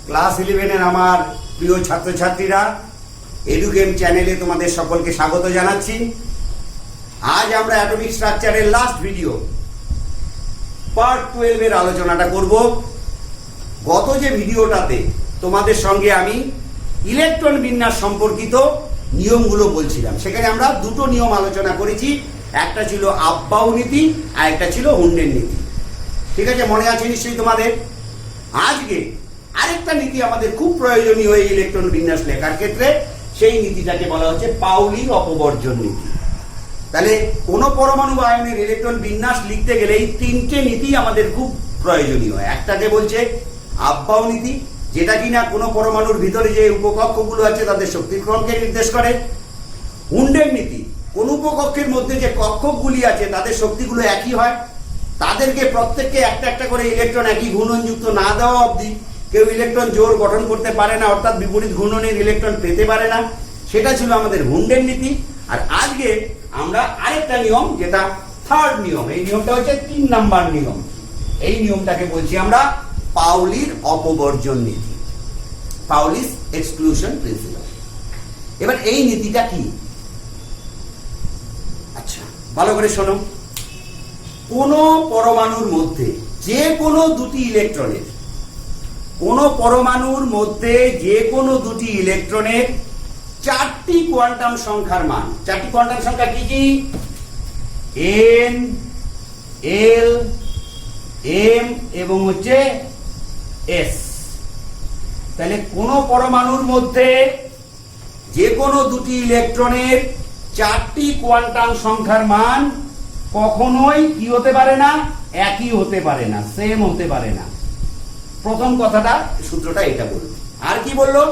Class 11 আমার প্রিয় ছাত্রছাত্রীরা, এডুকেম চ্যানেলে তোমাদের সকলকে স্বাগত জানাচ্ছি। আজ আমরা অ্যাটমিক স্ট্রাকচারের লাস্ট ভিডিও পার্ট 12 এর আলোচনাটা করব। গত যে ভিডিওটাতে তোমাদের সঙ্গে আমি ইলেকট্রন বিন্যাস সম্পর্কিত নিয়মগুলো বলছিলাম, সেখানে আমরা দুটো নিয়ম আলোচনা করেছি। একটা ছিল আব্বাউ নীতি আর একটা ছিল হুন্ডের নীতি। ঠিক আছে, মনে আছে নিশ্চয়ই তোমাদের? আজকে আরেকটা নীতি আমাদের খুব প্রয়োজনীয় এই ইলেকট্রন বিন্যাস লেখার ক্ষেত্রে, সেই নীতিটাকে বলা হচ্ছে পাউলির অপবর্জন নীতি। তাহলে কোন পরমাণু বা আয়নের ইলেকট্রন বিন্যাস লিখতে গেলে এই তিনটে নীতি আমাদের খুব প্রয়োজনীয়। একটাকে বলছে আব্বাউ নীতি, যেটা কিনা কোনো পরমাণুর ভিতরে যে উপকক্ষগুলো আছে তাদের শক্তির ক্রমকে নির্দেশ করে। হুন্ডের নীতি, কোন উপকক্ষের মধ্যে যে কক্ষকগুলি আছে তাদের শক্তিগুলো একই হয়, তাদেরকে প্রত্যেককে একটা একটা করে ইলেকট্রন একই ঘূর্ণনযুক্ত না দেওয়া অবধি কেউ ইলেকট্রন জোড় গঠন করতে পারে না, অর্থাৎ বিপরীত ঘূর্ণনের ইলেকট্রন পেতে পারে না। সেটা ছিল আমাদের হুন্ডের নীতি। আর আজকে আমরা আরেকটা নিয়ম, যেটা থার্ড নিয়ম, এই নিয়মটা হচ্ছে 3 নাম্বার নিয়ম। এই নিয়মটাকে বলছি আমরা পাউলির অপবর্জন নীতি, পাউলিস এক্সক্লুশন প্রিন্সিপাল। এবার এই নীতিটা কি? আচ্ছা, ভালো করে শোনো। কোন পরমাণুর মধ্যে যে কোনো দুটি ইলেকট্রনের, কোন পরমাণুর মধ্যে যে কোনো দুটি ইলেকট্রনের 4টি কোয়ান্টাম সংখ্যার মান, 4টি কোয়ান্টাম সংখ্যা কি কি? এন, এল, এম এবং হচ্ছে এস। তাহলে কোন পরমাণুর মধ্যে যে কোনো দুটি ইলেকট্রনের 4টি কোয়ান্টাম সংখ্যার মান কখনোই কি হতে পারে না? একই হতে পারে না, সেম হতে পারে না। প্রথম কথাটা, সূত্রটা এটা বলল। আর কি বললো?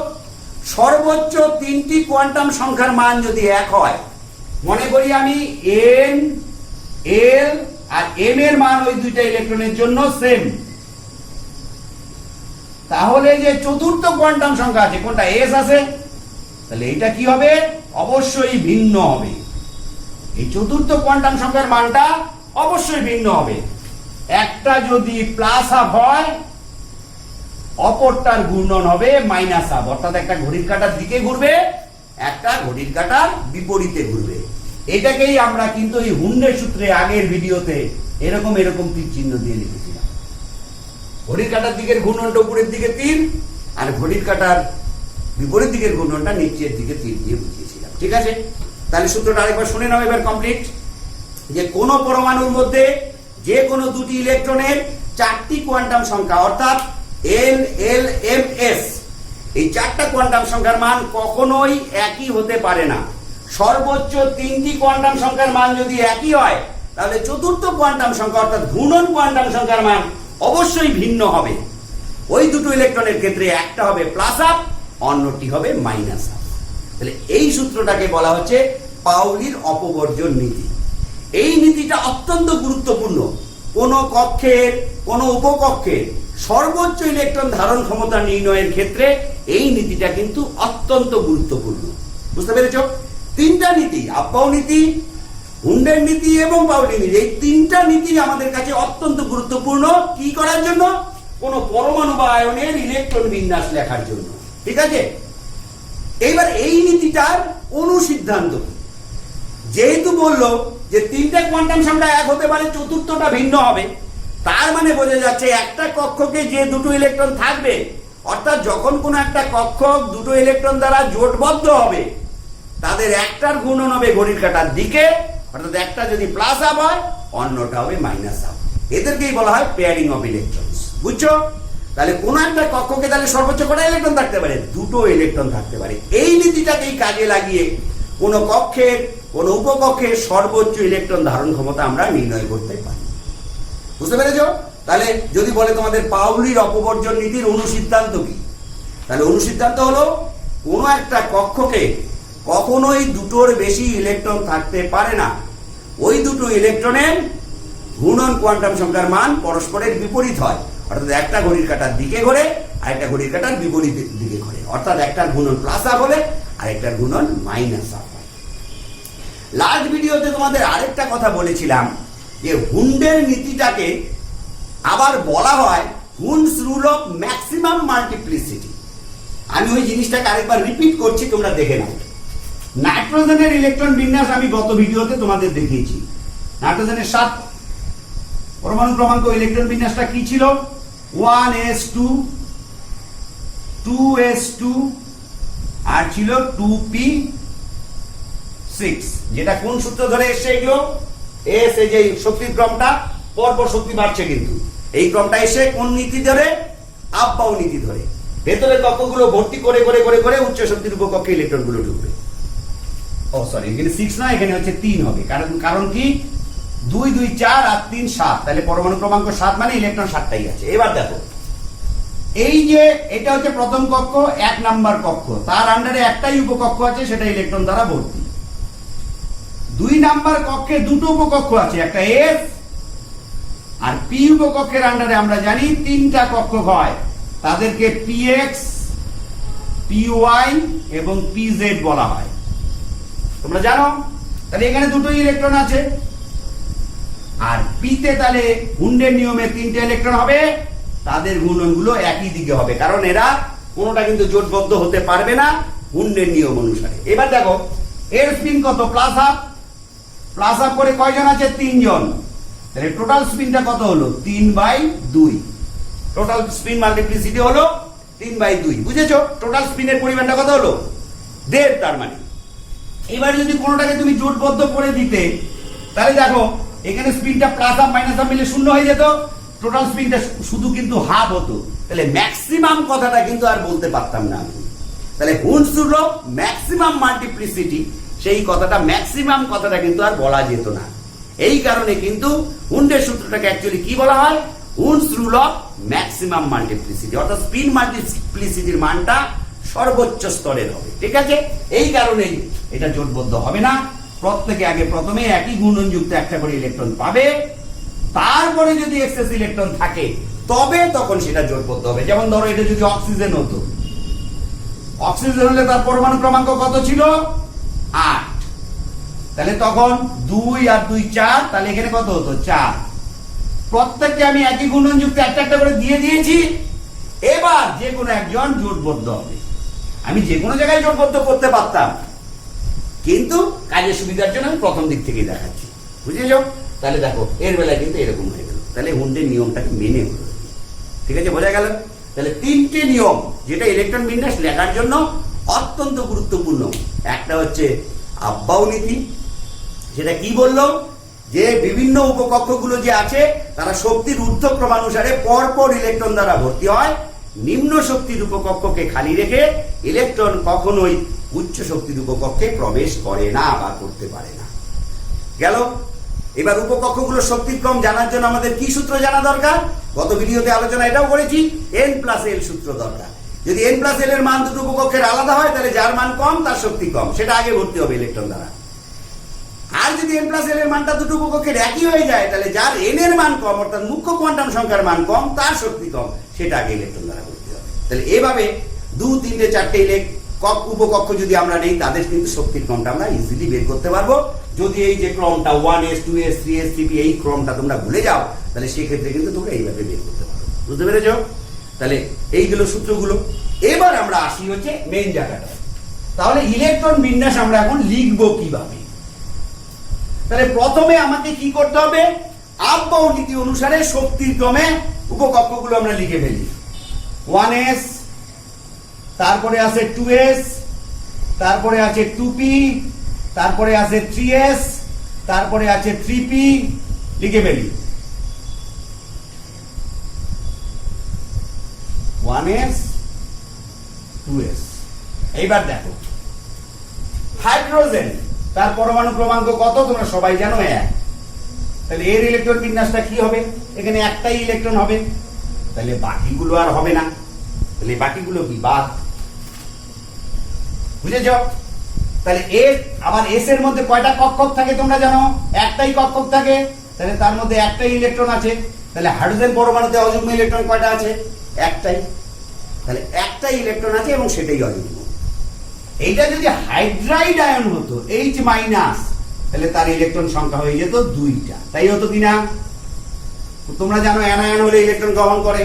সর্বোচ্চ 3টি কোয়ান্টাম সংখ্যার মান যদি এক হয়, মনে করি আমি এন, এল আর এম এর মান ওই দুইটা ইলেকট্রনের জন্য সেম, তাহলে যে চতুর্থ কোয়ান্টাম সংখ্যা আছে, কোনটা? এস আছে, তাহলে এটা কি হবে? অবশ্যই ভিন্ন হবে। এই চতুর্থ কোয়ান্টাম সংখ্যার মানটা অবশ্যই ভিন্ন হবে। একটা যদি প্লাস হাফ হয়, অপরটার ঘূর্ণন হবে মাইনাস হাফ, অর্থাৎ একটা ঘড়ির কাঁটার দিকে ঘুরবে, একটা ঘড়ির কাঁটার বিপরীতে ঘুরবে। এটাকেই আমরা কিন্তু এই হুন্ডের সূত্রে আগের ভিডিওতে এরকম তীর চিহ্ন দিয়ে লিখেছিলাম। ঘড়ির কাঁটার দিকের ঘূর্ণনটা উপরের দিকে তীর, আর ঘড়ির কাঁটার বিপরীত দিকের ঘূর্ণনটা নিচের দিকে তীর দিয়ে বুঝিয়েছিলাম। ঠিক আছে, তাহলে সূত্রটা আরেকবার শুনে নাও এবার কমপ্লিট। যে কোন পরমাণুর মধ্যে যে কোনো দুটি ইলেকট্রনের 4টি কোয়ান্টাম সংখ্যা, অর্থাৎ এন, এল, এম, এস, এই 4টা কোয়ান্টাম সংখ্যার মান কখনোই একই হতে পারে না। সর্বোচ্চ 3টি কোয়ান্টাম সংখ্যার মান যদি একই হয়, তাহলে চতুর্থ কোয়ান্টাম সংখ্যা অর্থাৎ ঘূর্ণন কোয়ান্টাম সংখ্যার মান অবশ্যই ভিন্ন হবে। ওই দুটো ইলেকট্রনের ক্ষেত্রে একটা হবে প্লাস হাফ, অন্যটি হবে মাইনাস হাফ। তাহলে এই সূত্রটাকে বলা হচ্ছে পাউলির অপবর্জন নীতি। এই নীতিটা অত্যন্ত গুরুত্বপূর্ণ। কোন কক্ষের, কোন উপকক্ষের সর্বোচ্চ ইলেকট্রন ধারণ ক্ষমতা নির্ণয়ের ক্ষেত্রে এই নীতিটা কিন্তু অত্যন্ত গুরুত্বপূর্ণ। বুঝতে পেরেছ? 3টা নীতি, আব্বাউ নীতি, হুন্ডের নীতি এবং পাউলি নীতি, এই 3টা নীতি আমাদের কাছে অত্যন্ত গুরুত্বপূর্ণ। কি করার জন্য? কোন পরমাণু বা আয়নের ইলেকট্রন বিন্যাস লেখার জন্য। ঠিক আছে, এইবার এই নীতিটার অনুসিদ্ধান্ত কি? যেহেতু বললো যে 3টে কোয়ান্টাম সংখ্যা এক হতে পারে, চতুর্থটা ভিন্ন হবে, তার মানে বোঝা যাচ্ছে একটা কক্ষকে যে দুটো ইলেকট্রন থাকবে, অর্থাৎ যখন কোন একটা কক্ষক দুটো ইলেকট্রন দ্বারা জোটবদ্ধ হবে, তাদের একটার ঘূর্ণন হবে ঘড়ির কাঁটার দিকে, অর্থাৎ একটা যদি প্লাস হাফ হয়, অন্যটা হবে মাইনাস হাফ। এদেরকেই বলা হয় পেয়ারিং অফ ইলেকট্রনস। বুঝছো? তাহলে কোন একটা কক্ষকে তাহলে সর্বোচ্চ কটা ইলেকট্রন থাকতে পারে? দুটো ইলেকট্রন থাকতে পারে। এই নীতিটাকেই কাজে লাগিয়ে কোন কক্ষের, কোন উপকক্ষের সর্বোচ্চ ইলেকট্রন ধারণ ক্ষমতা আমরা নির্ণয় করতে পারি। বুঝতে পেরেছ? তাহলে যদি বলে তোমাদের পাউলির অপবর্জন নীতির অনুসিদ্ধান্ত কি, তাহলে অনুসিদ্ধান্ত হলো কোন একটা কক্ষকে কখনোই দুটোর বেশি ইলেকট্রন থাকতে পারে না। ওই দুটো ইলেকট্রনের ঘূর্ণন কোয়ান্টাম সংখ্যার মান পরস্পরের বিপরীত হয়, অর্থাৎ একটা ঘড়ির কাঁটার দিকে ঘোরে আর একটা ঘড়ির কাঁটার বিপরীত দিকে ঘোরে, অর্থাৎ একটার ঘূর্ণন প্লাস হাফ হলে আর একটার ঘূর্ণন মাইনাস হাফ হয়। লাস্ট ভিডিওতে তোমাদের আরেকটা কথা বলেছিলাম যে হুন্ডের নীতিটাকে আবার বলা হয় হুন্ডস রুল অফ ম্যাক্সিমাম মাল্টিপ্লিসিটি। আমি ওই জিনিসটাকে আরেকবার রিপিট করছি, তোমরা দেখে নাও। নাইট্রোজেনের ইলেকট্রন বিন্যাস আমি গত ভিডিওতে তোমাদের দেখিয়েছি। নাইট্রোজেনের 7 পরমাণু ক্রমাঙ্ক ইলেকট্রন বিন্যাসটা কি ছিল? 1s2 2s2 আর ছিল 2p6, যেটা কোন সূত্র ধরে এসছে এগুলো? এস, এই যে শক্তির ক্রমটা পরপর শক্তি বাড়ছে, কিন্তু এই ক্রমটা এসে কোন নীতি ধরে? আপ-বাউ নীতি ধরে। ভেতরে কক্ষগুলো ভর্তি করে করে করে করে উচ্চ শক্তির উপকক্ষে ইলেকট্রনগুলো ঢুকবে। ও সরি, এখানে 6 না, এখানে হচ্ছে 3 হবে। কারণ কি? 2 2 4 আর 3 7, তাহলে পরমাণু ক্রমাঙ্ক 7 মানে ইলেকট্রন 7টাই আছে। এবার দেখো, এই যে এটা হচ্ছে প্রথম কক্ষ, 1 নাম্বার কক্ষ, তার আন্ডারে একটাই উপকক্ষ আছে, সেটা ইলেকট্রন দ্বারা ভর্তি। 2 নাম্বার কক্ষে দুটো উপকক্ষ আছে, একটা এস আর পি উপকক্ষের আন্ডারে আমরা জানি 3টা কক্ষ হয়, তাদেরকে পিএক্স, পিওয়াই এবং পিজেড বলা হয়, তোমরা জানো। তাহলে এখানে দুটোই ইলেকট্রন আছে। আর পিতে তাহলে হুন্ডের নিয়মে 3টে ইলেকট্রন হবে, তাদের ঘূর্ণনগুলো একই দিকে হবে, কারণ এরা কোনোটা কিন্তু জোটবদ্ধ হতে পারবে না হুন্ডের নিয়ম অনুসারে। এবার দেখো এর স্পিন কত? Plus half. প্লাস হাফ করে কয়জন আছে? 3 জন। তাহলে টোটাল স্পিনটা কত হলো? 3/2। টোটাল স্পিন মাল্টিপ্লিসিটি হলো 3/2। বুঝেছো? টোটাল স্পিনের পরিমাণটা কত হলো? 1.5। তার মানে এবার যদি কোনোটাকে তুমি জোটবদ্ধ করে দিতে, তাহলে দেখো এখানে স্পিনটা প্লাস হাফ মাইনাস হাফ মিলে 0 হয়ে যেত, টোটাল স্পিনটা শুধু কিন্তু হাফ হতো। তাহলে ম্যাক্সিমাম কথাটা কিন্তু আর বলতে পারতাম না আমি। তাহলে হুন্ডস রুল অফ ম্যাক্সিমাম মাল্টিপ্লিসিটি, সেই কথাটা ম্যাক্সিমাম কথাটা কিন্তু আর বলা যেত না। এই কারণে কিন্তু হুন্ডের সূত্রটাকে অ্যাকচুয়ালি কি বলা হয়? হুন্ডস রুল অফ ম্যাক্সিমাম মাল্টিপ্লিসিটি, অর্থাৎ স্পিন মাল্টিপ্লিসিটির মানটা সর্বোচ্চ স্তরের হবে। ঠিক আছে? এই কারণেই এটা জোটবদ্ধ হবে না। প্রত্যেকে আগে প্রথমে একই ঘূর্ণনযুক্ত একটা করে ইলেকট্রন পাবে, তারপরে যদি এক্সেস ইলেকট্রন থাকে তবে তখন সেটা জোটবদ্ধ হবে। যেমন ধরো এটা যদি অক্সিজেন হতো, অক্সিজেন হলে তার পরমাণু ক্রমাঙ্ক কত ছিল? 8। তাহলে তখন 2 আর 2 4, তাহলে এখানে কত হতো? 4। প্রত্যেককে আমি একই ঘূর্ণনযুক্ত একটা একটা করে দিয়ে দিয়েছি। এবার যে কোনো একজন জোটবদ্ধ হবে। আমি যে কোনো জায়গায় জোটবদ্ধ করতে পারতাম, কিন্তু কাজের সুবিধার জন্য আমি প্রথম দিক থেকেই দেখাচ্ছি। বুঝেছো? তাহলে দেখো এর বেলায় কিন্তু এরকম হয়ে গেল। তাহলে হুন্ডের নিয়মটাকে মেনে হলো। ঠিক আছে? বোঝা গেল? তাহলে 3টে নিয়ম যেটা ইলেকট্রন বিন্যাস লেখার জন্য অত্যন্ত গুরুত্বপূর্ণ। একটা হচ্ছে আপ-বাউ নীতি, সেটা কি বললো? যে বিভিন্ন উপকক্ষগুলো যে আছে তারা শক্তির ঊর্ধ্বক্রমানুসারে পরপর ইলেকট্রন দ্বারা ভর্তি হয়। নিম্ন শক্তির উপকক্ষকে খালি রেখে ইলেকট্রন কখনোই উচ্চ শক্তির উপকক্ষে প্রবেশ করে না বা করতে পারে না। গেল? এবার উপকক্ষগুলোর শক্তির ক্রম জানার জন্য আমাদের কি সূত্র জানা দরকার? গত ভিডিওতে আলোচনা এটাও করেছি, n+l সূত্র দরকার। যদি n+l এর মান দুটো উপকক্ষের আলাদা হয়, তাহলে যার মান কম তার শক্তি কম, সেটা আগে ভর্তি হবে ইলেকট্রন দ্বারা। আর যদি n+l এর মানটা দুটো উপকক্ষের একই হয়ে যায়, তাহলে যার n এর মান কম, অর্থাৎ মুখ্য কোয়ান্টাম সংখ্যার মান কম, তার শক্তি কম, সেটা আগে ইলেকট্রন দ্বারা ভর্তি হবে। তাহলে এভাবে 2 3 4টে উপকক্ষ যদি আমরা নেই, তাদের কিন্তু শক্তির ক্রমটা আমরা ইজিলি বের করতে পারবো। যদি এই যে ক্রমটা 1s 2s 3s 3p এই ক্রমটা তোমরা ভুলে যাও, তাহলে সেক্ষেত্রে কিন্তু তোমরা এইভাবে বের করতে পারো। বুঝতে পেরেছো? তাহলে এইগুলো সূত্রগুলো। এবার আমরা আসি হচ্ছে মেইন জায়গাটা। তাহলে ইলেকট্রন বিন্যাস আমরা এখন লিখবো কিভাবে? তাহলে প্রথমে আমাকে কি করতে হবে? আপ-বাউ নীতি অনুসারে শক্তির ক্রমে উপকক্ষগুলো আমরা লিখে ফেলি। 1s, তারপরে আছে 2s, তারপরে আছে 2p, তারপরে আছে 3s, তারপরে আছে 3p, লিখে ফেলি। 1s 2s। এইবার দেখো হাইড্রোজেন, তার পরমাণু ক্রমাঙ্ক কত? তোমরা সবাই জানো 1। তাহলে এর ইলেকট্রন বিন্যাসটা কি হবে? এখানে একটাই ইলেকট্রন হবে, তাহলে বাকিগুলো আর হবে না। তাহলে বাকিগুলো কি? বাদ। বুঝেছ? তাহলে এর আবার এস এর মধ্যে কয়টা কক্ষক থাকে তোমরা জানো? একটাই কক্ষক থাকে, তাহলে তার মধ্যে একটাই ইলেকট্রন আছে। তাহলে হাইড্রোজেন পরমাণুতে অযুগ্ম ইলেকট্রন কয়টা আছে? একটাই। তাহলে একটাই ইলেকট্রন আছে এবং সেটাই অযুগ্ম। এইটা যদি হাইড্রাইড আয়ন হতো H-, তাহলে তার ইলেকট্রন সংখ্যা হয়ে যেত 2টা। তাই হতো কিনা? তোমরা জানো অ্যানায়ন হলে ইলেকট্রন গ্রহণ করে,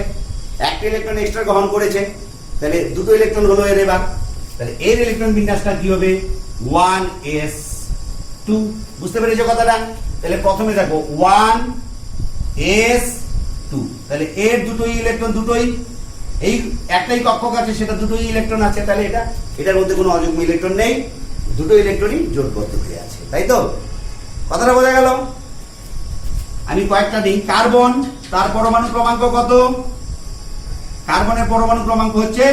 একটা ইলেকট্রন এক্সট্রা গ্রহণ করেছে, তাহলে দুটো ইলেকট্রন হলো এর। এবার তাহলে এর ইলেকট্রন বিন্যাসটা কি হবে 1s2। বুঝতে পেরেছো কথাটা? তাহলে প্রথমে দেখো 1s2, তাহলে এর দুটোই ইলেকট্রন, দুটোই এই একটাই কক্ষক আছে, সেটা দুটোই ইলেকট্রন আছে, তাহলে এটার মধ্যে কোনো অযুগ্ম ইলেকট্রন নেই, দুটো ইলেকট্রনই জোটবদ্ধ হয়ে আছে, তাই তো? কথাটা বোঝা গেল? আমি কয়েকটা দিই। কার্বন, তার পরমাণু ক্রমাঙ্ক কত? কার্বনের পরমাণু ক্রমাঙ্ক হচ্ছে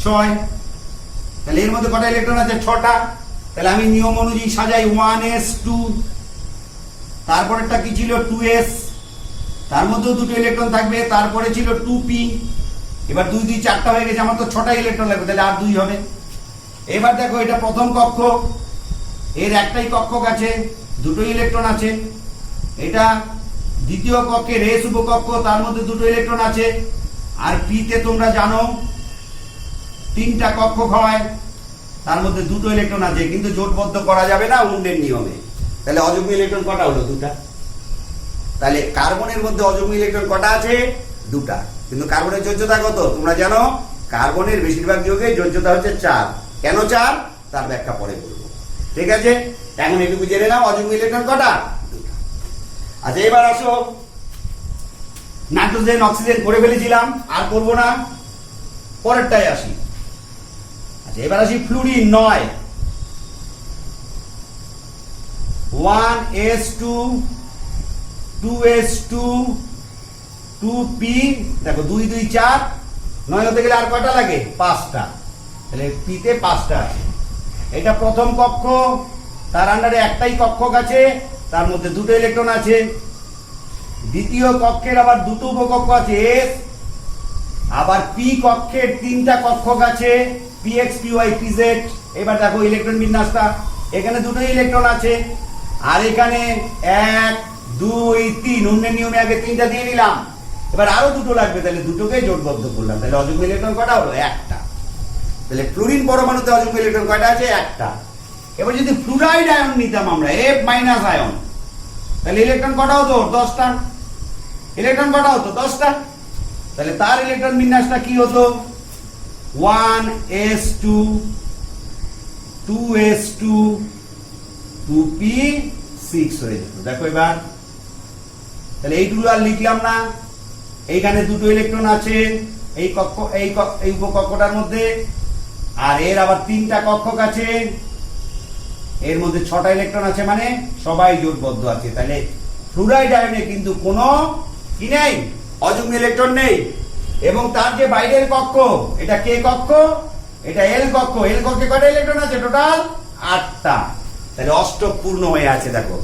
6। তাহলে এর মধ্যে কটা ইলেকট্রন আছে? 6টা। তাহলে আমি নিয়ম অনুযায়ী সাজাই 1s2, তারপরেরটা কি ছিল 2s, তার মধ্যেও দুটো ইলেকট্রন থাকবে, তারপরে ছিল 2p। এবার 2 2 4টা হয়ে গেছে, আমার তো 6টা ইলেকট্রন লাগবে, তাহলে আর 2 হবে। এবার দেখো এটা প্রথম কক্ষ, এর একটাই কক্ষক আছে, দুটোই ইলেকট্রন আছে। এটা দ্বিতীয় কক্ষের এস উপকক্ষ, তার মধ্যে দুটো ইলেকট্রন আছে। আর পি তে তোমরা জানো 3টা কক্ষক হয়, তার মধ্যে দুটো ইলেকট্রন আছে, কিন্তু জোটবদ্ধ করা যাবে না উন্ডের নিয়মে। তাহলে অযুগ্ম ইলেকট্রন কটা হলো? 2টা। তাহলে কার্বনের মধ্যে অযুগ্ম ইলেকট্রন কটা আছে? 2টা। কিন্তু কার্বনের যোজ্যতা কত তোমরা জানো? কার্বনের বেশিরভাগ যৌগের যোজ্যতা হচ্ছে 4। কেন 4 তার ব্যাখ্যা পরে বলবো, ঠিক আছে? এখন এটুকু জেনে নাও অযুগ্ম ইলেকট্রন কটা? 2টা। আচ্ছা এবার আসো, নাইট্রোজেন অক্সিজেন করে ফেলেছিলাম, আর করবো না, পরেরটাই আসি। আচ্ছা এবার আসি ফ্লুরিন 9, 1s2, 2s2, 2p। দেখো 2 2 4, 9 হতে গেলে আর কয়টা লাগে? 5টা। তাহলে p তে 5টা আছে। এটা প্রথম কক্ষ, তার আন্ডারে একটাই কক্ষক আছে, তার মধ্যে দুটো ইলেকট্রন আছে। দ্বিতীয় কক্ষের আবার দুটো উপকক্ষ আছে s, আবার p কক্ষের 3টা কক্ষক আছে px py pz। এবার দেখো ইলেকট্রন বিন্যাসটা, এখানে দুটোই ইলেকট্রন আছে, আর এখানে 1 2 3, উন্নের নিয়মে আগে 3টা দিয়ে নিলাম, এবার আরো দুটো লাগবে, তাহলে দুটোকে জোটবদ্ধ করলাম, তাহলে অযুগ্ম ইলেকট্রন কয়টা হলো? 1টা। তাহলে ফ্লুরিন পরমাণুতে অযুগ্ম ইলেকট্রন কয়টা আছে? 1টা। এবার যদি ফ্লুরাইড আয়ন নিতাম আমরা, F- আয়ন, তাহলে ইলেকট্রন কটা হতো? 10টা। ইলেকট্রন কটা হতো? 10টা। তাহলে তার ইলেকট্রন বিন্যাসটা কি হতো? 1s2, 2s2, 2p6 হয়ে যেত। দেখো এবার, তাহলে এইগুলো আর লিখলাম না, এইখানে দুটো ইলেকট্রন আছে এই কক্ষ, এই উপকক্ষটার মধ্যে, আর এর আবার 3টা কক্ষক আছে, এর মধ্যে 6টা ইলেকট্রন আছে, মানে সবাই জোটবদ্ধ আছে। তাহলে ফ্লুরাইড আয়নে কিন্তু কোনো কি নেই? অযুগ্ম ইলেকট্রন নেই। এবং তার যে বাইরের কক্ষ, এটা কে কক্ষ? এটা এল কক্ষ। এল কক্ষে কয়টা ইলেকট্রন আছে? টোটাল 8টা। তাহলে অষ্টক পূর্ণ হয়ে আছে, দেখো,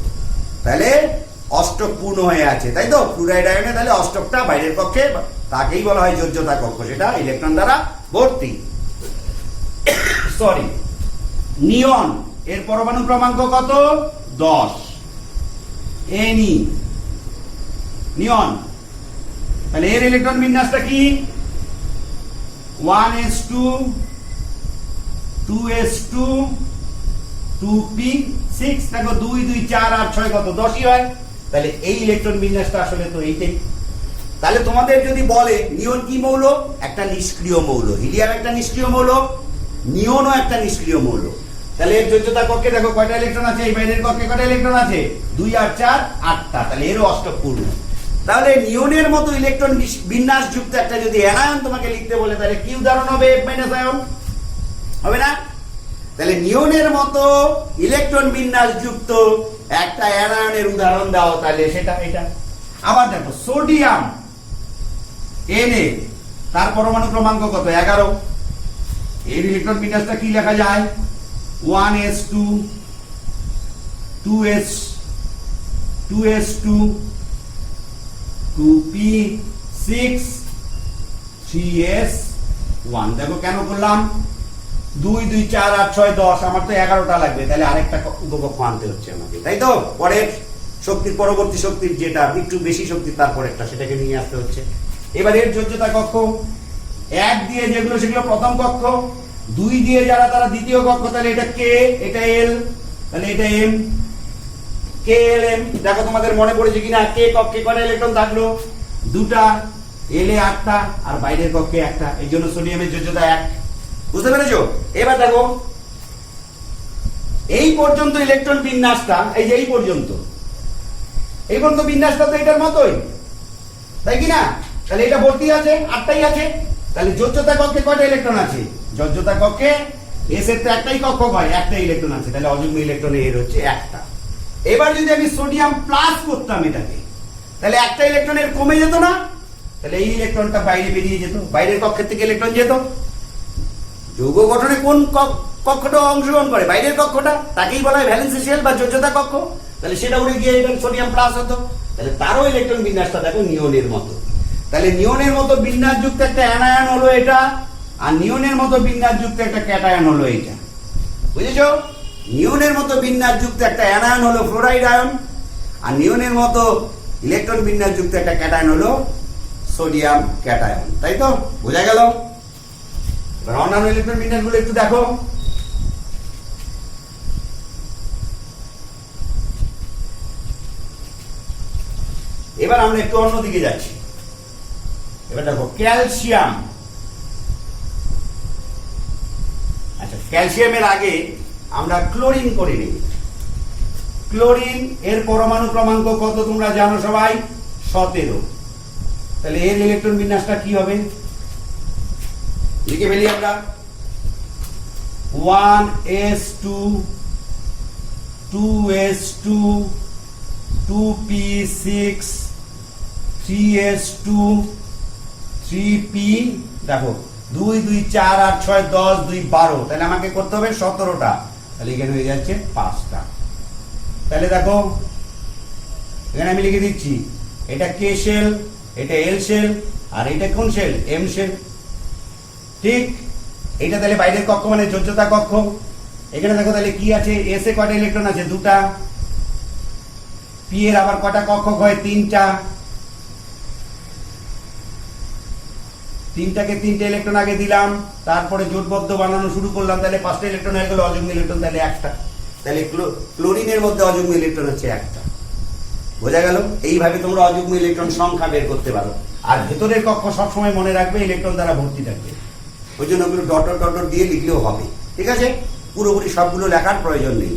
তাহলে অষ্টক পূর্ণ হয়ে আছে, তাই তো? ফ্লুরাইড আয়নে তাহলে অষ্টকটা বাইরের কক্ষে, তাকেই বলা হয় যোজ্যতা কক্ষ, সেটা ইলেকট্রন দ্বারা ভর্তি। সরি, নিয়ন, এর পরমাণু ক্রমাঙ্ক কত? 10। এনি নিয়ন, তাহলে এর ইলেকট্রন বিন্যাসটা কি? 1s2, 2s2, 2p6। দেখো 2 2 4 আর 6 কত? 10ই হয়। তাহলে এই ইলেকট্রন বিন্যাসটা আসলে তো এইটাই। তাহলে তোমাদের যদি বলে নিয়ন কি মৌল? একটা নিষ্ক্রিয় মৌল। হিলিয়াম একটা নিষ্ক্রিয় মৌল, নিয়নও একটা নিষ্ক্রিয় মৌল। তাহলে এর যোজ্যতা কক্ষে দেখো কয়টা ইলেকট্রন আছে? এই বাইরের কক্ষে কয়টা ইলেকট্রন আছে? 2 আর 4 8টা। তাহলে এরও অষ্টক পূর্ণ। তাহলে নিয়নের মতো ইলেকট্রন বিন্যাস যুক্ত একটা যদি অ্যানায়ন তোমাকে লিখতে বলে, তাহলে কি উদাহরণ হবে? F- আয়ন হবে না? তাহলে নিয়নের মতো ইলেকট্রন বিন্যাস যুক্ত একটা অ্যানায়নের উদাহরণ দাও, তাহলে সেটা এটা। আবার দেখো সোডিয়াম Na, তার পরমাণু ক্রমাঙ্ক কত? 11। এর ইলেকট্রন বিন্যাসটা কি লেখা যায়? 1s2, 2s2, 2p6, 3s1। দেখো কেন করলাম? 2 2 4 8 6 10, আমার তো 11টা লাগবে, তাহলে আরেকটা উপকক্ষ আনতে হচ্ছে আমাকে, তাই তো? পরের শক্তির, পরবর্তী শক্তির যেটা একটু বেশি শক্তি, তারপর একটা সেটাকে নিয়ে আসতে হচ্ছে। এবার এর যোজ্যতা কক্ষ, 1 দিয়ে যেগুলো সেগুলো প্রথম কক্ষ, 2 দিয়ে যারা তারা দ্বিতীয় কক্ষ। তাহলে এটা কে, এটা এল, তাহলে এটা এম, কে এল এম। দেখো তোমাদের মনে পড়েছে কিনা? কে কক্ষে কয়টা ইলেকট্রন থাকলো? 2টা। এলে 8টা আর বাইরের কক্ষে 1টা, এই জন্য সোডিয়ামের যোজ্যতা 1। বুঝতে পেরেছো? এবার দেখো এই পর্যন্ত ইলেকট্রন বিন্যাসটা, এই যে এই পর্যন্ত বিন্যাসটা তো এটার মতোই, তাই কি না? তাহলে এটা ভর্তি আছে, 8টাই আছে। তাহলে যোজ্যতা কক্ষে কয়টা ইলেকট্রন আছে? যোজ্যতা কক্ষে এস এর তো একটাই কক্ষক হয়, একটা ইলেকট্রন আছে, তাহলে অযুগ্ম ইলেকট্রন এর হচ্ছে 1টা। এবার যদি আমি সোডিয়াম প্লাস করতাম এটাকে, তাহলে একটা ইলেকট্রনের কমে যেত না? তাহলে এই ইলেকট্রনটা বাইরে বেরিয়ে যেত, বাইরের কক্ষের থেকে ইলেকট্রন যেত। যৌগ গঠনে কোন কক্ষটা অংশগ্রহণ করে? বাইরের কক্ষটা, তাকেই বলা হয় ভ্যালেন্সি শেল বা যোজ্যতা কক্ষ। তাহলে সেটা উড়ে গিয়ে এটা সোডিয়াম প্লাস হতো। তাহলে তারও ইলেকট্রন বিন্যাসটা দেখো নিয়নের মতো। তাহলে নিয়নের মতো বিন্যাসযুক্ত একটা অ্যানায়ন হলো এটা, আর নিয়নের মতো বিন্যাসযুক্ত একটা ক্যাটায়ন হলো এটা। বুঝেছো? নিয়নের মতো বিন্যাসযুক্ত একটা অ্যানায়ন হলো ফ্লোরাইড আয়ন, আর নিয়নের মতো ইলেকট্রন বিন্যাসযুক্ত একটা ক্যাটায়ন হলো সোডিয়াম ক্যাটায়ন। তাই তো? বোঝা গেল? এবার অন্যান্য ইলেকট্রন বিন্যাসগুলো একটু দেখো। এবার আমরা একটু অন্যদিকে যাচ্ছি। এবার দেখো ক্যালসিয়াম। আচ্ছা, ক্যালসিয়ামের আগে আমরা ক্লোরিন করে নিই। ক্লোরিন এর পরমাণু ক্রমাঙ্ক কত তোমরা জানো সবাই? 17। তাহলে এর ইলেকট্রন বিন্যাসটা কি হবে? লিখে ফেলি আমরা। 1s2 2s2 2p6 3s2 3p, দেখো 2 2 4 8 6 10 2 12, তাহলে আমাকে করতে হবে 17টা। তাহলে এখানে হয়ে যাচ্ছে 5টা। তাহলে দেখো এখানে আমি লিখে দিচ্ছি, এটা কে শেল, এটা এল শেল, আর এটা কোন শেল? M shell. ঠিক? এটা তাহলে বাইরের কক্ষ মানে যোজ্যতা কক্ষ। এখানে দেখো তাহলে কি আছে? এস এ কয়টা ইলেকট্রন আছে? 2টা। পি এর আবার কয়টা কক্ষক হয়? 3টা। 3টাকে 3টে ইলেকট্রন আগে দিলাম, তারপরে জোটবদ্ধ বানানো শুরু করলাম, তাহলে 5টা ইলেকট্রন হয়ে গেল অযুগ্ম ইলেকট্রন, তাহলে 1টা। তাহলে ক্লোরিনের মধ্যে অযুগ্ম ইলেকট্রন হচ্ছে 1টা। বোঝা গেল? এইভাবে তোমরা অযুগ্ম ইলেকট্রন সংখ্যা বের করতে পারো। আর ভেতরের কক্ষ সবসময় মনে রাখবে ইলেকট্রন দ্বারা ভর্তি থাকবে, ওই জন্য ওগুলো ডট ডট ডট ডট দিয়ে লিখলেও হবে। ঠিক আছে? পুরোপুরি সবগুলো লেখার প্রয়োজন নেই,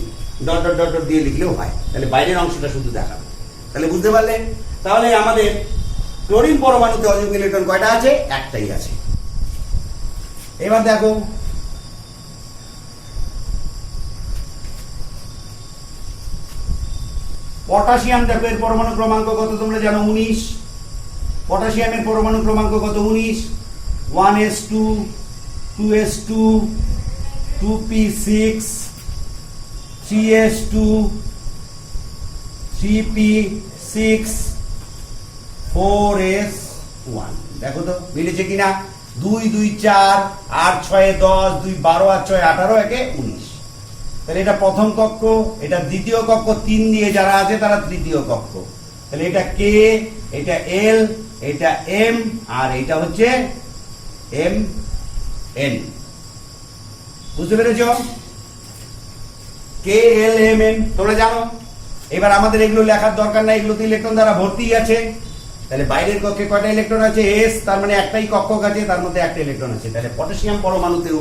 ডট ডট ডট ডট দিয়ে লিখলেও হয়। তাহলে বাইরের অংশটা শুধু দেখাবে। তাহলে বুঝতে পারলে? তাহলে আমাদের ক্লোরিন পরমাণুতে অযুগ্ম ইলেকট্রন কয়টা আছে? 1টাই আছে। এবার দেখো পটাশিয়াম। দেখো এর পরমাণু ক্রমাঙ্ক কত তোমরা জানো? 19। পটাশিয়ামের পরমাণু ক্রমাঙ্ক কত? 19। 1s2 2s2 2p6 3s2 3p6 4s1। দেখো তো মিলেছে কিনা? 2 2 4 8 6 10 2 12 আর 6 18, একে 19। তাহলে এটা প্রথম কক্ষ, এটা দ্বিতীয় কক্ষ, 3 দিয়ে যারা আছে তারা তৃতীয় কক্ষ। তাহলে এটা কে, এটা এল, এটা এম, আর এটা হচ্ছে এম এন। বুঝতে পেরেছ? কে এল এম এন তোমরা জানো। এবার আমাদের এগুলো লেখার দরকার নাই, এগুলোতে ইলেকট্রন দ্বারা ভর্তি আছে। তাহলে বাইরের কক্ষে কয়টা ইলেকট্রন আছে? এস, তার মানে একটাই কক্ষক আছে, তার মধ্যে একটা ইলেকট্রন আছে। তাহলে পটাশিয়াম পরমাণুতেও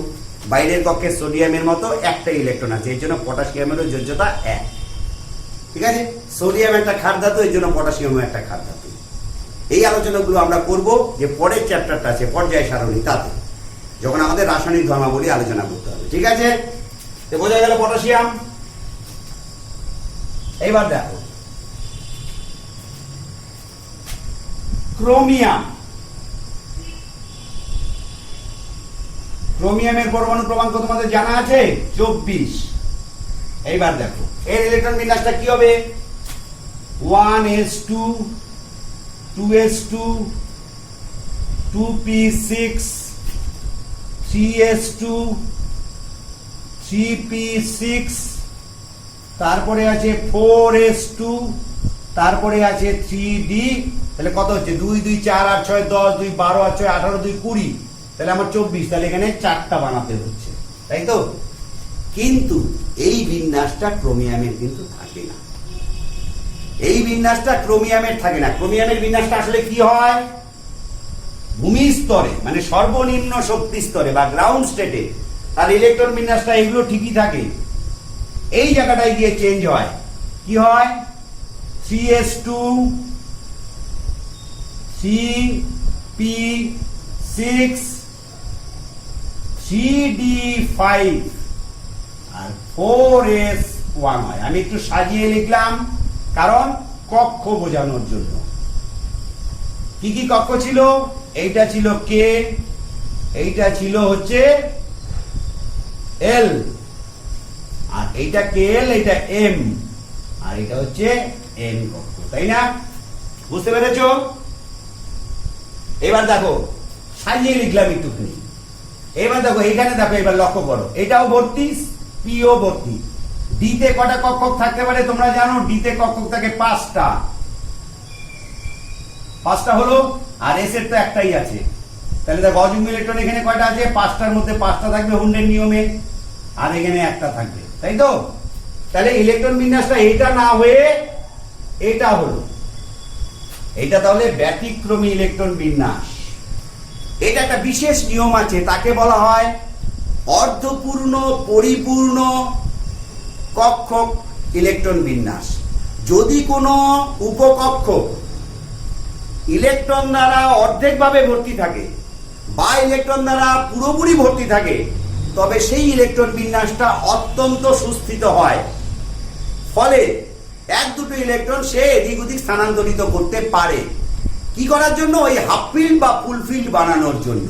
বাইরের কক্ষে সোডিয়ামের মতো একটাই ইলেকট্রন আছে, এই জন্য পটাশিয়ামেরও যোজ্যতা 1। ঠিক আছে? সোডিয়াম একটা ক্ষার ধাতু, এই জন্য পটাশিয়ামও একটা ক্ষার ধাতু। এই আলোচনাগুলো আমরা করব যে পরের চ্যাপ্টারটা আছে পর্যায় সারণী, তাতে যখন আমাদের রাসায়নিক ধর্মাবলী আলোচনা করতে হবে। ঠিক আছে? তো বোঝা গেল পটাশিয়াম। এইবার দেখো ক্রোমিয়াম। ক্রোমিয়ামের পরমাণু ক্রমাঙ্ক তোমাদের জানা আছে? 24। এইবার দেখো এর ইলেকট্রন বিন্যাসটা কি হবে? 1s2 2s2 2p6 3s2 3p6, তারপরে আছে 4s2, তারপরে আছে 3d। তাহলে কত হচ্ছে? 2 2 4 8 6 10 2 12 আর 6 18 2 20, তাহলে আমার 24। তাহলে এখানে 4টা বানাতে হচ্ছে, তাই তো? কিন্তু এই বিন্যাসটা ক্রোমিয়ামের কিন্তু থাকে না। এই বিন্যাসটা ক্রোমিয়ামের থাকে না। ক্রোমিয়ামের বিন্যাসটা আসলে কি হয়? ভূমি স্তরে মানে সর্বনিম্ন শক্তি স্তরে বা গ্রাউন্ড স্টেটে তার ইলেকট্রন বিন্যাসটা এগুলো ঠিকই থাকে, এই জায়গাটায় গিয়ে চেঞ্জ হয়। কি হয়? 3s2 3p6 3d5 আর 4s1 হয়। আমি একটু সাজিয়ে লিখলাম কারণ কক্ষ বোঝানোর জন্য। কি কি কক্ষ ছিল? এইটা ছিল কে, এইটা ছিল হচ্ছে এল, আর এইটা কে এল, এইটা এম, আর এটা হচ্ছে এন কক্ষ, তাই না? বুঝতে পেরেছো? এবার দেখো সাজিয়ে লিখলাম একটুখানি। এবার দেখো এখানে দেখো, এবার লক্ষ্য করো, এটাও ভর্তি, পিও ভর্তি। ডিতে কটা কক্ষক থাকতে পারে তোমরা জানো? ডিতে কক্ষক থাকে 5টা, 5টা হলো, আর এস এর তো একটাই আছে। তাহলে দেখো অযুগ্ম ইলেকট্রন এখানে কয়টা আছে? 5টার মধ্যে 5টা থাকবে হুন্ডের নিয়মে, আর এখানে একটা থাকবে, তাই তো? তাহলে ইলেকট্রন বিন্যাসটা এটা না হয়ে এটা হলো, এটা তাহলে ব্যতিক্রমী ইলেকট্রন বিন্যাস। এটা একটা বিশেষ নিয়ম আছে, তাকে বলা হয় অর্ধপূর্ণ পরিপূর্ণ কক্ষক ইলেকট্রন বিন্যাস। যদি কোনো উপকক্ষ ইলেকট্রন দ্বারা অর্ধেকভাবে ভর্তি থাকে বা ইলেকট্রন দ্বারা পুরোপুরি ভর্তি থাকে, তবে সেই ইলেকট্রন বিন্যাসটা অত্যন্ত সুস্থিত হয়। ফলে এক দুটো ইলেকট্রন সে এদিক ওদিক স্থানান্তরিত করতে পারে। কি করার জন্য? ওই হাফ ফিল্ড বা ফুল ফিল্ড বানানোর জন্য।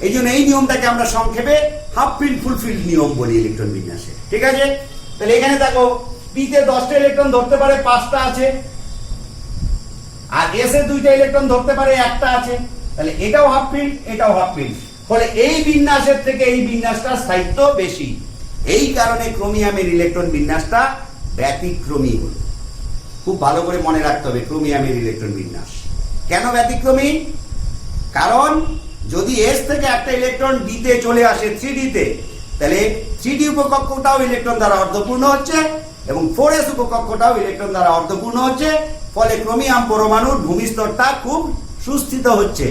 এই জন্য এই নিয়মটাকে আমরা সংক্ষেপে হাফ ফিল্ড ফুল ফিল্ড নিয়ম বলি ইলেকট্রন বিন্যাসে। ঠিক আছে? তাহলে এখানে দেখো পিতে 10টা ইলেকট্রন ধরতে পারে, 5টা আছে, আর এস এ 2টা ইলেকট্রন ধরতে পারে, একটা আছে। তাহলে এটাও হাফ ফিল্ড, এটাও হাফ ফিল্ড। ফলে এই বিন্যাসের থেকে এই বিন্যাসটার স্থায়িত্ব বেশি। এই কারণে ক্রোমিয়ামের ইলেকট্রন বিন্যাসটা ব্যতিক্রমী হল। খুব ভালো করে মনে রাখতে হবে ক্রোমিয়ামের ইলেকট্রন বিন্যাস কেন ব্যতিক্রমী। কারণ যদি এস থেকে একটা ইলেকট্রন ডিতে চলে আসে 3ডিতে, তাহলে 3ডি উপকক্ষটাও ইলেকট্রন দ্বারা অর্ধপূর্ণ হচ্ছে এবং 4s উপকক্ষটাও ইলেকট্রন দ্বারা অর্ধপূর্ণ হচ্ছে। ফলে ক্রোমিয়াম পরমাণুর ভূমিস্তরটা খুব সুস্থিত হচ্ছে,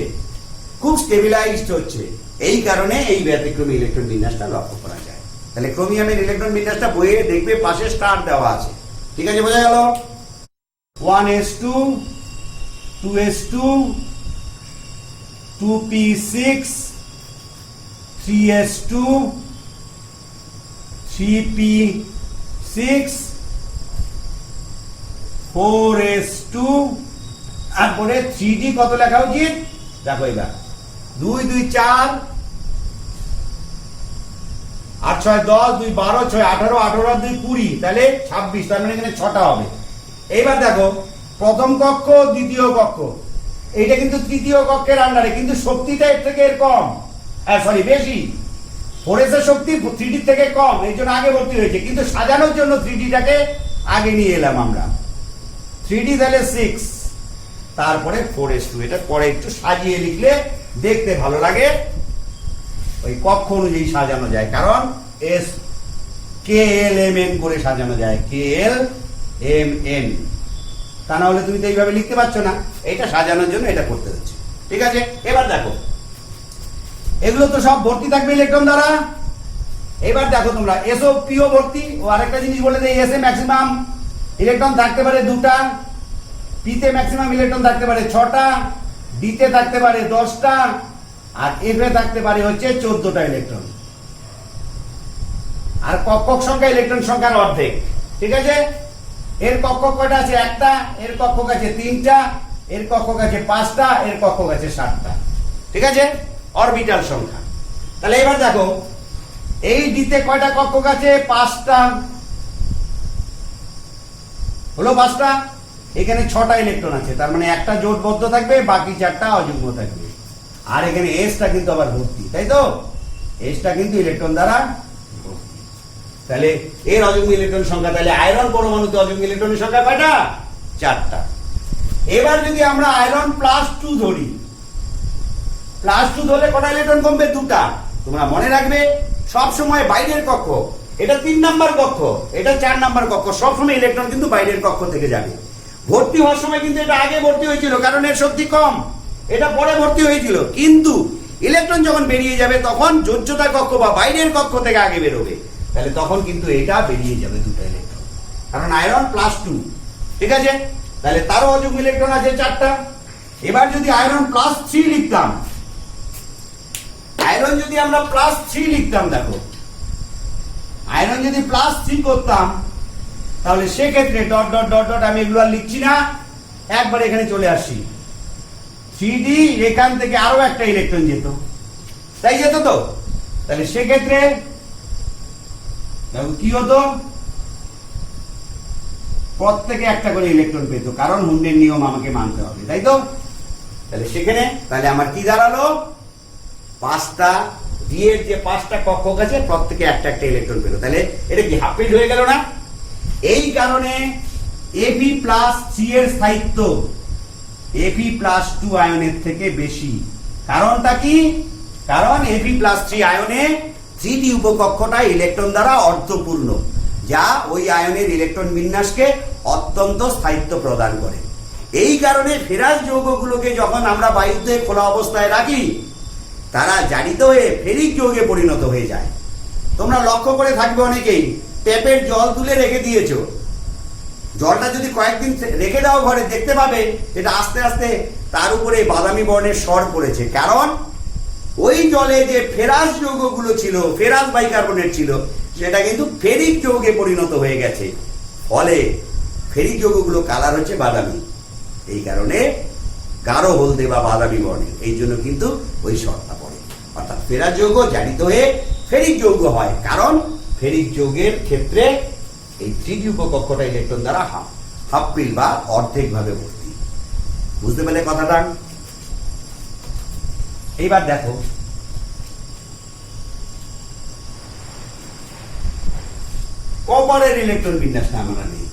খুব স্টেবিলাইজড হচ্ছে। এই কারণে এই ব্যতিক্রমী ইলেকট্রন বিন্যাসটা লক্ষ্য করা যায়। তাহলে ক্রোমিয়ামের ইলেকট্রন বিন্যাসটা বইয়ে দেখবে পাশে স্টার দেওয়া আছে। ঠিক আছে, বোঝা গেল? 1s2 2s2 2p6 3s2 3p6 4s2, তারপরে 3d কত লেখা উচিত? দেখো এবার 2 2 4 8 6 10 2 12 6 18 18 আর 2 20, তাহলে 26। তার মানে এখানে 6টা হবে। এইবার দেখো প্রথম কক্ষ দ্বিতীয় কক্ষ, এইটা কিন্তু তৃতীয় কক্ষের আন্ডারে, কিন্তু শক্তিটা এর থেকে এর কম, সরি বেশি। 4s এর শক্তি 3d থেকে কম, এই জন্য আগে ভর্তি হয়েছে। কিন্তু সাজানোর জন্য 3dটাকে আগে নিয়ে এলাম আমরা। 3d তাহলে 6, তারপরে 4s2। এটা পরে একটু সাজিয়ে লিখলে দেখতে ভালো লাগে, ওই কক্ষ অনুযায়ী সাজানো যায়। কারণ S K L M N করে সাজানো যায়, কে এল এম এন। তা না হলে তুমি তো এইভাবে লিখতে পারছো না, এটা সাজানোর জন্য এটা করতে হচ্ছে। ঠিক আছে? এবার দেখো এগুলো তো সব ভর্তি থাকবে ইলেকট্রন দ্বারা। এবার দেখো তোমরা এসও পিও ভর্তি। ও আরেকটা জিনিস বলে দেয়, এসে ম্যাক্সিমাম ইলেকট্রন থাকতে পারে 2টা, পিতে ম্যাক্সিমাম ইলেকট্রন থাকতে পারে 6টা, ডিতে থাকতে পারে 10টা, আর এফ এ থাকতে পারে হচ্ছে 14টা ইলেকট্রন। আর কক্ষক সংখ্যা ইলেকট্রন সংখ্যার অর্ধেক। ঠিক আছে? এর কক্ষক কয়টা আছে? একটা। এর কক্ষক আছে 3টা, এর কক্ষক আছে 5টা, এর কক্ষক আছে 7টা। ঠিক আছে? অরবিটাল সংখ্যা। তাহলে এবার দেখো এই ডিতে কয়টা কক্ষক আছে? 5টা, হলো 5টা। এখানে 6টা ইলেকট্রন আছে, তার মানে একটা জোটবদ্ধ থাকবে, বাকি 4টা অযুগ্ম থাকবে। আর এখানে এসটা কিন্তু আবার ভর্তি, তাই তো? এসটা কিন্তু ইলেকট্রন দ্বারা ভর্তি। তাহলে এর অযুগ্ম ইলেকট্রন সংখ্যা, তাহলে আয়রন পরমাণুতে অযুগ্ম ইলেকট্রনের সংখ্যা কয়টা? 4টা। এবার যদি আমরা আয়রন +2 ধরি, +2 ধরলে কটা ইলেকট্রন কমবে? 2টা। তোমরা মনে রাখবে সব সময় বাইরের কক্ষ, এটা 3 নাম্বার কক্ষ, এটা 4 নাম্বার কক্ষ, সব সময় ইলেকট্রন কিন্তু বাইরের কক্ষ থেকে যাবে। ভর্তি হওয়ার সময় কিন্তু এটা আগে ভর্তি হয়েছিল, কারণ এর শক্তি কম। এটা পরে ভর্তি হয়েছিল, কিন্তু ইলেকট্রন যখন বেরিয়ে যাবে তখন যোজ্যতা কক্ষ বা বাইরের কক্ষ থেকে আগে বেরোবে, তাহলে তখন কিন্তু এটা বেরিয়ে যাবে দুটো ইলেকট্রন, কারণ আয়রন +2। ঠিক আছে, তাহলে তারও অযুগ্ম ইলেকট্রন আছে 4টা। এবার যদি আয়রন +3 লিখতাম, আয়রন যদি আমরা +3 লিখতাম, দেখো আয়রন যদি +3 করতাম, তাহলে সেক্ষেত্রে ডট ডট ডট ডট আমি এগুলো আর লিখছি না, একবার এখানে চলে আসি। 3D এখান থেকে আরো একটা ইলেকট্রন যেত, তাই যেত তো? তাহলে সেক্ষেত্রে কি হতো, প্রত্যেকে একটা করে ইলেকট্রন পেত, কারণ হুন্ডের নিয়ম আমাকে মানতে হবে, তাই তো? তাহলে সেখানে তাহলে আমার কি দাঁড়ালো, 5টা ডি এর যে 5টা কক্ষক আছে প্রত্যেকে একটা একটা ইলেকট্রন পেল, তাহলে এটা কি হাফ ফিল্ড হয়ে গেল না? এই কারণে Fe+3 এর স্থায়িত্ব Fe+2 আয়নের থেকে বেশি। কারণটা কি? কারণ Fe+3 আয়নে 3D উপকক্ষটা ইলেকট্রন দ্বারা অর্ধপূর্ণ, যা ওই আয়নের ইলেকট্রন বিন্যাসকে অত্যন্ত স্থায়িত্ব প্রদান করে। এই কারণে ফেরাস যৌগগুলোকে যখন আমরা বায়ুতে খোলা অবস্থায় রাখি, তারা জারিত হয়ে ফেরিক যৌগে পরিণত হয়ে যায়। তোমরা লক্ষ্য করে থাকবে অনেকেই, ট্যাপের জল তুলে রেখে দিয়েছো, জলটা যদি কয়েকদিন রেখে দাও ঘরে, দেখতে পাবে এটা আস্তে আস্তে তার উপরে বাদামি বর্ণের স্বর পড়েছে, কারণ ওই জলে যে ফেরাস যৌগগুলো ছিল, ফেরাস বাইকার্বনেট ছিল, সেটা কিন্তু ফেরিক যৌগে পরিণত হয়ে গেছে, ফলে ফেরিক যৌগগুলো কালার হচ্ছে বাদামি। এই কারণে গাঢ় হলদে বা বাদামি বর্ণের, এই জন্য কিন্তু ওই স্বরটা পড়ে। অর্থাৎ ফেরাস যৌগ জারিত হয়ে ফেরিক যৌগ হয়, কারণ ফেরিক যৌগের ক্ষেত্রে এই 3D উপকক্ষটা ইলেকট্রন দ্বারা হাফ ফিল্ড বা অর্ধেক ভাবে ভর্তি। বুঝতে পেলে কথাটা? এইবার দেখো, কপারের ইলেকট্রন বিন্যাসটা আমরা নেই।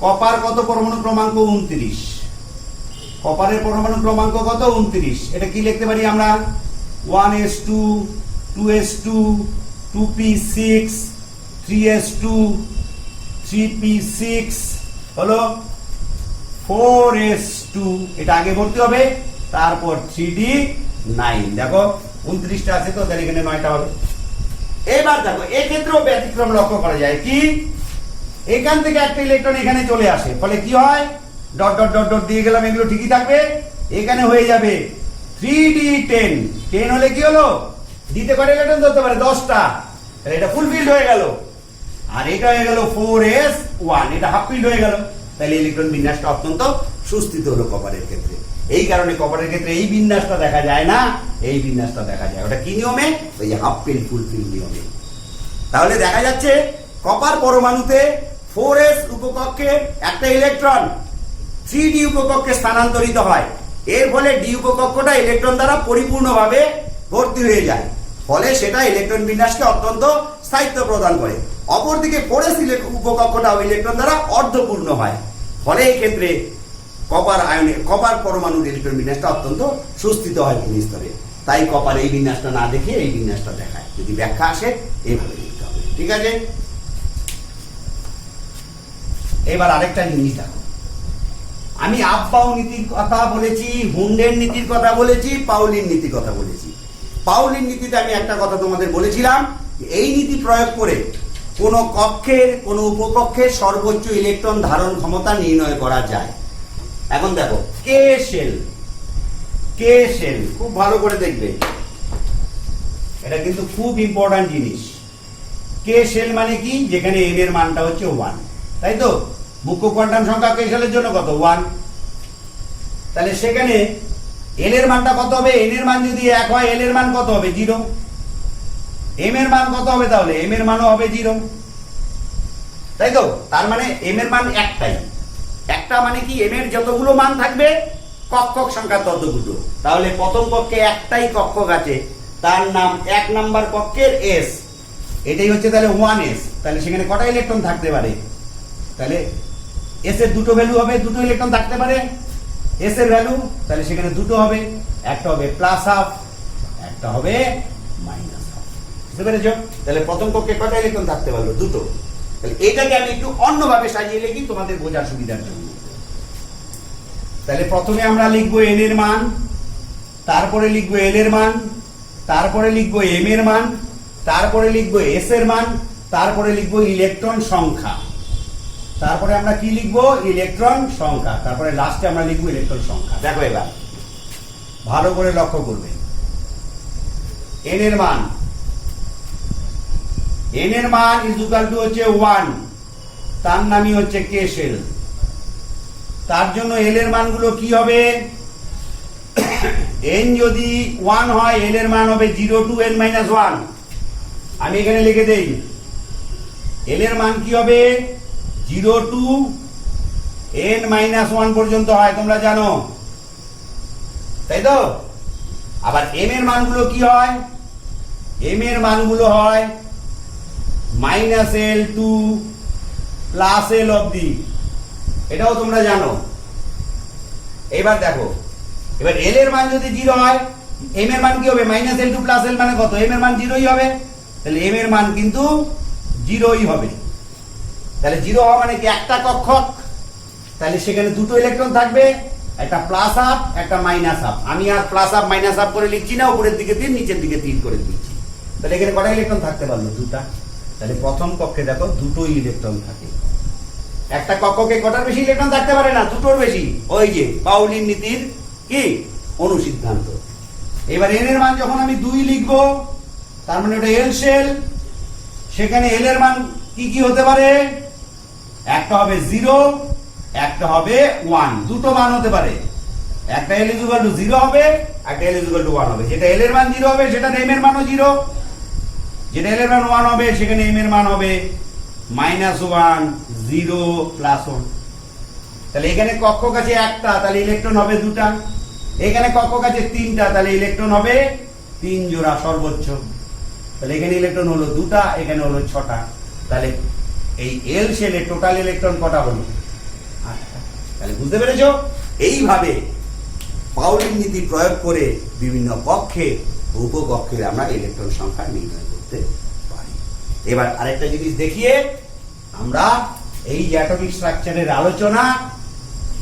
কপার কত পরমাণু ক্রমাঙ্ক? 29। কপারের পরমাণু ক্রমাঙ্ক কত? 29। এটা কি লিখতে পারি আমরা? 1s2, 2s2, 2p6, 3s2, 3p6 হলো 4s2। এটা আগে ভর্তি হবে, তারপর 3d9। দেখো 29টা আছে তো, তাহলে এখানে 9টা হবে। এবার দেখো এক্ষেত্রেও ব্যতিক্রম লক্ষ্য করা যায়। কি? এখান থেকে একটা ইলেকট্রন এখানে চলে আসে, ফলে কি হয়, ডট ডট ডট ডট দিয়ে গেলাম, এগুলো ঠিকই থাকবে। এখানে হয়ে যাবে 3d10। 10 হলে কি হলো, দিতে কয়টা ইলেকট্রন ধরতে পারে? 10টা। তাহলে এটা ফুল ফিল্ড হয়ে গেল। আর এটা হয়ে গেল 4s1, এটা হাফ ফিল্ড হয়ে গেল। তাহলে ইলেকট্রন বিন্যাসটা অত্যন্ত সুস্থিত হলো কপারের ক্ষেত্রে। এই কারণে কপারের ক্ষেত্রে এই বিন্যাসটা দেখা যায় না, এই বিন্যাসটা দেখা যায়। ওটা কি নিয়মে? ওই যে হাফ ফিল্ড ফুল ফিল্ড নিয়মে। তাহলে দেখা যাচ্ছে কপার পরমাণুতে 4s উপকক্ষে একটা ইলেকট্রন 3d উপকক্ষে স্থানান্তরিত হয়। এর ফলে ডি উপকক্ষটা ইলেকট্রন দ্বারা পরিপূর্ণভাবে ভর্তি হয়ে যায়, ফলে সেটা ইলেকট্রন বিন্যাসকে অত্যন্ত স্থায়িত্ব প্রদান করে। অপরদিকে 4s উপকক্ষটা ইলেকট্রন দ্বারা অর্ধপূর্ণ হয়, ফলে এই ক্ষেত্রে কপার পরমাণুর ইলেকট্রন বিন্যাসটা অত্যন্ত সুস্থিত হয় ভূমি স্তরে। তাই কপার এই বিন্যাসটা না দেখে এই বিন্যাসটা দেখায়। যদি ব্যাখ্যা আসে এইভাবে লিখতে হবে, ঠিক আছে? এবার আরেকটা জিনিস দেখো, আমি আফবাউ নীতির কথা বলেছি, হুন্ডের নীতির কথা বলেছি, পাউলির নীতির কথা বলেছি। পাউলির নীতিতে আমি একটা কথা তোমাদের বলেছিলাম, এই নীতি প্রয়োগ করে কোন কক্ষের কোন উপকক্ষের সর্বোচ্চ ইলেকট্রন ধারণ ক্ষমতা নির্ণয় করা যায়। এখন দেখো কে শেল খুব ভালো করে দেখবে, এটা কিন্তু খুব ইম্পর্টেন্ট জিনিস। কে শেল মানে কি? যেখানে n এর মানটা হচ্ছে 1, তাই তো? মুখ্য কোয়ান্টাম সংখ্যা কে শেলের জন্য কত? 1। তাহলে সেখানে n এর মানটা কত হবে? n এর মান যদি 1 হয়, l এর মান কত হবে? 0। m এর মান কত হবে? তাহলে m এর মানও হবে 0, তাই তো? তার মানে m এর মান একটাই। একটা মানে কি? m এর যতগুলো মান থাকবে কক্ষক সংখ্যা ততগুলো। তাহলে প্রথম কক্ষে একটাই কক্ষক আছে, তার নাম 1 নাম্বার কক্ষের s, এটাই হচ্ছে তাহলে 1s। তাহলে সেখানে কটা ইলেকট্রন থাকতে পারে? তাহলে s এর দুটো ভ্যালু হবে, দুটো ইলেকট্রন থাকতে পারে s এর ভ্যালু, তাহলে সেখানে দুটো হবে, একটা হবে +12, একটা হবে -12। বুঝতে পেরেছো? তাহলে প্রথম কক্ষে কটা ইলেকট্রন থাকতে পারলো? দুটো। তাহলে এটাকে আমি একটু অন্যভাবে সাজিয়ে লিখি তোমাদের বোঝার সুবিধার জন্য। তাহলে প্রথমে আমরা লিখবো n এর মান, তারপরে লিখবো l এর মান, তারপরে লিখবো m এর মান, তারপরে লিখবো s এর মান, তারপরে লিখবো ইলেকট্রন সংখ্যা, তারপরে আমরা কি লিখবো ইলেকট্রন সংখ্যা, তারপরে লাস্টে আমরা লিখবো ইলেকট্রন সংখ্যা। দেখো এবার ভালো করে লক্ষ্য করবে, n এর মান ইজ ইকুয়াল টু হচ্ছে 1, তার নামই হচ্ছে কে শেল। তার জন্য l এর মানগুলো কি হবে, n যদি 1 হয় l এর মান হবে 0 to n - 1। আমি এখানে লিখে দেই l এর মান কি হবে 0 to n - 1 পর্যন্ত হয়, তোমরা জানো তাই তো। আবার m এর মানগুলো কি হয়, m এর মানগুলো হয় -l to +l অবধি, এটাও তোমরা জানো। এবার দেখো, এবার l এর মান যদি 0 হয় m এর মান কি হবে -l to +l মানে কত, m এর মান 0ই হবে, তাহলে m এর মান কিন্তু 0ই হবে। তাহলে 0 হওয়া মানে কি একটা কক্ষক, তাহলে সেখানে দুটো ইলেকট্রন থাকবে, একটা প্লাস হাফ একটা মাইনাস হাফ। আমি আর প্লাস হাফ মাইনাস হাফ করে লিখছি না, উপরের দিকে 3 নিচের দিকে 3 করে দিচ্ছি। তাহলে এখানে কটা ইলেকট্রন থাকতে পারলো, দুটা। তাহলে প্রথম কক্ষে দেখো দুটোই ইলেকট্রন থাকে। একটা কক্ষকে কটার বেশি ইলেকট্রন থাকতে পারে না, দুটোর বেশি, ওই যে পাউলির নীতির কি অনুসিদ্ধান্ত। এবার n এর মান যখন আমি 2 লিখবো, তার মানে ওটা l শেল, সেখানে l এর মান কি কি হতে পারে, একটা হবে 0, একটা হবে 1, দুটো মান হতে পারে। একটা l = 0 হবে, একটা l = 1 হবে। যেটা l এর মান 0 হবে সেটা m এর মানও 0, যেটা l এর মান 1 হবে সেখানে m এর মান হবে -1 0 +1। তাহলে এখানে কক্ষক আছে একটা, তাহলে ইলেকট্রন হবে দুটা। এখানে কক্ষক আছে 3টা, তাহলে ইলেকট্রন হবে 3 জোড়া সর্বোচ্চ। তাহলে এখানে ইলেকট্রন হলো দুটা, এখানে হলো 6টা। তাহলে এই l শেলে টোটাল ইলেকট্রন কটা হলো, 8টা। তাহলে বুঝতে পেরেছো, এইভাবে পাউলির নীতি প্রয়োগ করে বিভিন্ন কক্ষে উপকক্ষের আমরা ইলেকট্রন সংখ্যা নির্ণয় করতে পারি। এবার আরেকটা জিনিস দেখিয়ে আমরা এই অ্যাটমিক স্ট্রাকচারের আলোচনা,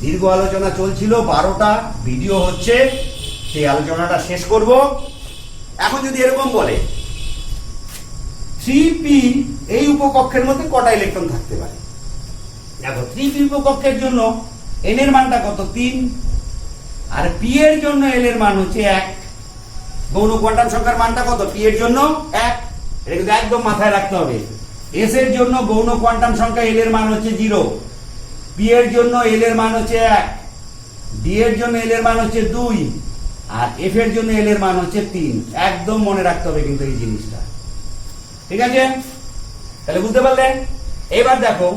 দীর্ঘ আলোচনা চলছিল, 12টা ভিডিও হচ্ছে, সেই আলোচনাটা শেষ করব। এখন যদি এরকম বলে 3p এই উপকক্ষের মধ্যে কটা ইলেকট্রন থাকতে পারে, দেখো 3p উপকক্ষের জন্য n এর মানটা কত 3, আর p এর জন্য l এর মান হচ্ছে 1। গৌণ কোয়ান্টাম সংখ্যার মানটা কত, p এর জন্য 1, এটা কিন্তু একদম মাথায় রাখতে হবে। s এর জন্য গৌণ কোয়ান্টাম সংখ্যা l এর মান হচ্ছে 0, p এর জন্য l এর মান হচ্ছে 1, d এর জন্য l এর মান হচ্ছে 2, আর f এর জন্য l এর মান হচ্ছে 3। একদম মনে রাখতে হবে কিন্তু এই জিনিসটা, ঠিক আছে? তাহলে বুঝতে পারলেন। এবার দেখো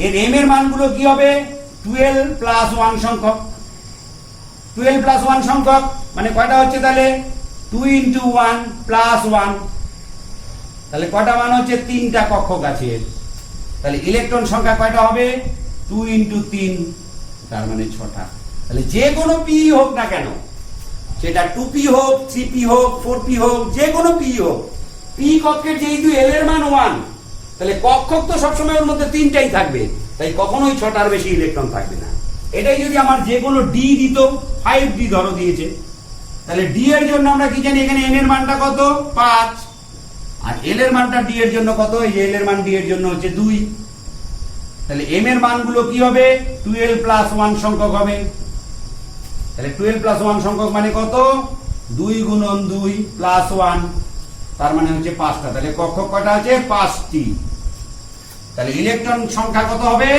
এর m এর মানগুলো কি হবে, 12 + 1 সংখ্যক। 12 + 1 সংখ্যক মানে কয়টা হচ্ছে, তাহলে 2 × 1 + 1, তাহলে কয়টা মান হচ্ছে, 3টা কক্ষক আছে। তাহলে ইলেকট্রন সংখ্যা কয়টা হবে, 2 × 3, তার মানে 6টা। তাহলে যে কোনো p হোক না কেন, সেটা 2p হোক, 3p হোক, 4p হোক, যে কোনো p হোক, p কক্ষের যেহেতু l এর মান 1, তাহলে কক্ষক তো সবসময় ওর মধ্যে 3টাই থাকবে, তাই কখনোই 6টার বেশি ইলেকট্রন থাকবে না। এটাই যদি আমার যে কোনো d দিত, 5d ধরো দিয়েছে, তাহলে d এর জন্য আমরা কি জানি, এখানে n এর মানটা কত 5, আর l এর মানটা d এর জন্য কত, এই যে l এর মান d এর জন্য হচ্ছে 2। তাহলে m এর মানগুলো কি হবে, 12 + 1 সংখ্যক হবে। তাহলে 12 + 1 সংখ্যক মানে কত, 2 × 2 + 1, তার মানে হচ্ছে 5টা। তাহলে কক্ষক কয়টা আছে, 5টি। তাহলে ইলেকট্রন সংখ্যা কত হবে,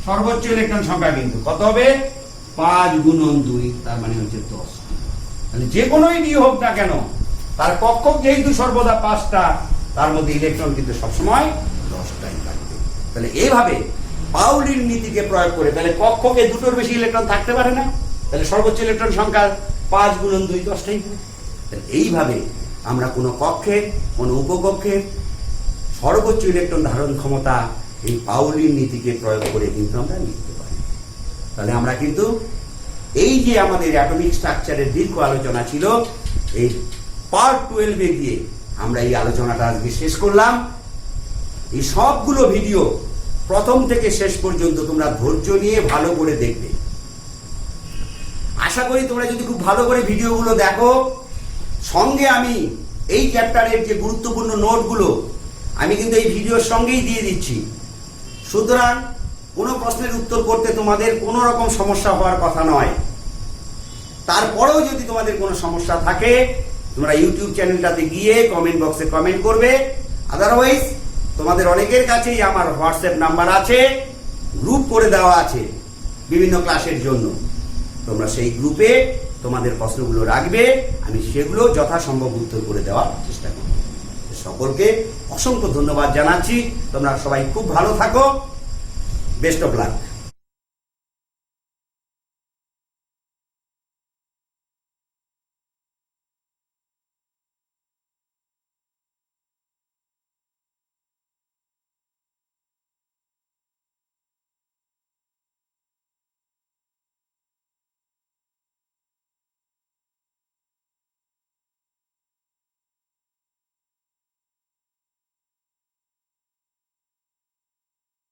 সর্বোচ্চ ইলেকট্রন সংখ্যা কিন্তু কত হবে, 5 × 2, তার মানে হচ্ছে 10টি। তাহলে যে কোনোই d হোক না কেন, তার কক্ষক যেহেতু সর্বদা 5টা, তার মধ্যে ইলেকট্রন কিন্তু সবসময় 10টাই থাকবে। তাহলে এইভাবে পাউলির নীতিকে প্রয়োগ করে তাহলে কক্ষকে দুটোর বেশি ইলেকট্রন থাকতে পারে না, তাহলে সর্বোচ্চ ইলেকট্রন সংখ্যা 5 × 2 10টাই হবে। তাহলে এইভাবে আমরা কোনো কক্ষে, কোনো উপকক্ষে সর্বোচ্চ ইলেকট্রন ধারণ ক্ষমতা এই পাউলির নীতিকে প্রয়োগ করে কিন্তু আমরা লিখতে পারি। তাহলে আমরা কিন্তু এই যে আমাদের অ্যাটমিক স্ট্রাকচারের দীর্ঘ আলোচনা ছিল, এই পার্ট 12-এ গিয়ে আমরা এই আলোচনাটা আজকে শেষ করলাম। এই সবগুলো ভিডিও প্রথম থেকে শেষ পর্যন্ত তোমরা ধৈর্য নিয়ে ভালো করে দেখবে। আশা করি তোমরা যদি খুব ভালো করে ভিডিওগুলো দেখো, সঙ্গে আমি এই চ্যাপ্টারের যে গুরুত্বপূর্ণ নোটগুলো আমি কিন্তু এই ভিডিওর সঙ্গেই দিয়ে দিচ্ছি। সুতরাং কোনো প্রশ্নের উত্তর করতে তোমাদের কোনো রকম সমস্যা হওয়ার কথা নয়। তারপরেও যদি তোমাদের কোনো সমস্যা থাকে তোমরা ইউটিউব চ্যানেলটাতে গিয়ে কমেন্ট বক্সে কমেন্ট করবে। আদারওয়াইজ তোমাদের অনেকের কাছেই আমার হোয়াটসঅ্যাপ নাম্বার আছে, গ্রুপ করে দেওয়া আছে বিভিন্ন ক্লাসের জন্য। তোমরা সেই গ্রুপে তোমাদের প্রশ্নগুলো রাখবে, আমি সেগুলো যথাসম্ভব উত্তর করে দেওয়ার চেষ্টা করব। সকলকে অসংখ্য ধন্যবাদ জানাচ্ছি। তোমরা সবাই খুব ভালো থাকো। Best of luck.